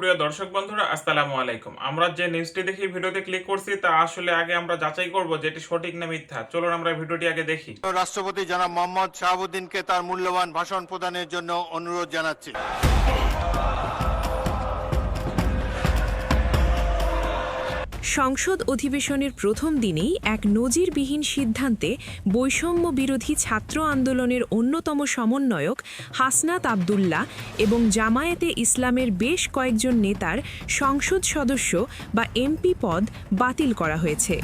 সুপ্রিয় দর্শক বন্ধুরা, আসসালামু আলাইকুম। আমরা যে নিউজটি দেখি ভিডিওতে ক্লিক করছি তা আসলে আগে আমরা যাচাই করব যে এটি সঠিক না মিথ্যা। চলুন আমরা ভিডিওটি আগে দেখি। রাষ্ট্রপতি জনাব মোহাম্মদ শাহাবুদ্দিনকে তার মূল্যবান ভাষণ প্রদানের জন্য অনুরোধ জানাচ্ছি। সংসদ অধিবেশনের প্রথম দিনেই এক নজিরবিহীন সিদ্ধান্তে বৈষম্য বিরোধী ছাত্র আন্দোলনের অন্যতম সমন্বয়ক হাসনাত আবদুল্লাহ এবং জামায়াতে ইসলামের বেশ কয়েকজন নেতার সংসদ সদস্য বা এমপি পদ বাতিল করা হয়েছে।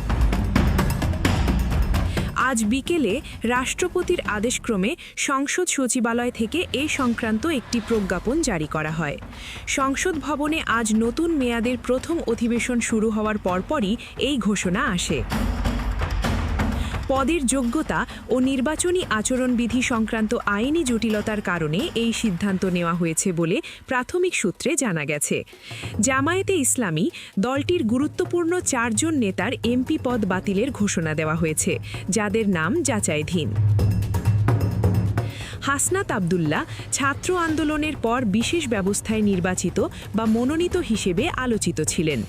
আজ বিকেলে রাষ্ট্রপতির আদেশক্রমে সংসদ সচিবালয় থেকে এ সংক্রান্ত একটি প্রজ্ঞাপন জারি করা হয়। সংসদ ভবনে আজ নতুন মেয়াদের প্রথম অধিবেশন শুরু হওয়ার পরপরই এই ঘোষণা আসে। পদের যোগ্যতা ও নির্বাচনী আচরণবিধি সংক্রান্ত আইনি জটিলতার কারণে এই সিদ্ধান্ত নেওয়া হয়েছে বলে প্রাথমিক সূত্রে জানা গেছে। জামায়াতে ইসলামী দলটির গুরুত্বপূর্ণ 4 জন নেতার এমপি পদ বাতিলের ঘোষণা দেওয়া হয়েছে, যাদের নাম যাচাইধীন। হাসনাত আবদুল্লাহ ছাত্র আন্দোলনের পর বিশেষ ব্যবস্থায় নির্বাচিত বা মনোনীত হিসেবে আলোচিত ছিলেন।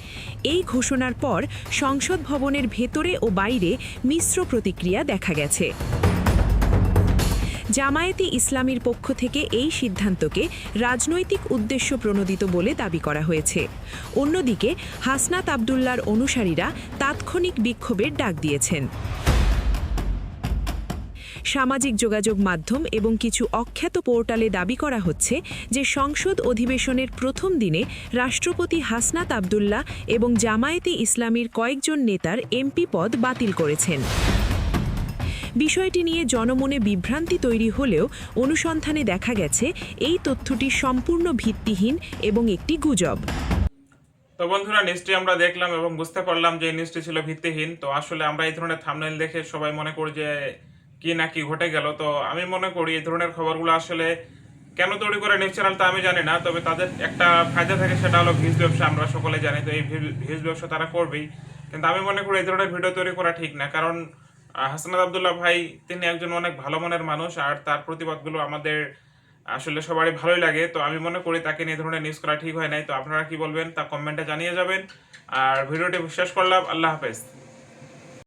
এই ঘোষণার পর সংসদ ভবনের ভেতরে ও বাইরে মিশ্র প্রতিক্রিয়া দেখা গেছে। জামায়াতে ইসলামীর পক্ষ থেকে এই সিদ্ধান্তকে রাজনৈতিক উদ্দেশ্য প্রণোদিত বলে দাবি করা হয়েছে। অন্যদিকে হাসনাত আবদুল্লাহর অনুসারীরা তাৎক্ষণিক বিক্ষোভের ডাক দিয়েছেন। সামাজিক যোগাযোগ মাধ্যম এবং কিছু অখ্যাত পোর্টালে দাবি করা হচ্ছে যে সংসদ অধিবেশনের প্রথম দিনে রাষ্ট্রপতি হাসনাত আবদুল্লাহ এবং জামায়াতে ইসলামীর কয়েকজন নেতার এমপি পদ বাতিল করেছেন। বিষয়টি নিয়ে জনমনে বিভ্রান্তি তৈরি হলেও অনুসন্ধানে দেখা গেছে এই তথ্যটি সম্পূর্ণ ভিত্তিহীন এবং একটি গুজব। তো বন্ধুরা, নিউজটি আমরা দেখলাম এবং বুঝতে পারলাম যে এই নিউজটি ছিল ভিত্তিহীন। তো আসলে আমরা এই ধরনের থাম্বনেল দেখে সবাই মনে করি যে কি না কি ঘটে গেল। তো আমি মনে করি এই ধরনের খবরগুলো আসলে কেন তৈরি করে নিউজ চ্যানেল তা আমি জানি না, তবে তাদের একটা ফায়দা থাকে, সেটা হলো ভিউজ ব্যবসা। আমরা সকলে জানি, তো এই ভিউজ ব্যবসা তারা করবেই। কিন্তু আমি মনে করি এই ধরনের ভিডিও তৈরি করা ঠিক না, কারণ হাসনাত আবদুল্লাহ ভাই তিনি একজন অনেক ভালো মনের মানুষ, আর তার প্রতিবাদগুলো আমাদের আসলে সবারই ভালোই লাগে। তো আমি মনে করি তাকে নিয়ে ধরনের নিউজ করা ঠিক হয় নাই। তো আপনারা কি বলবেন তা কমেন্টে জানিয়ে যাবেন। আর ভিডিওটি শেষ করলাম। আল্লাহ হাফেজ।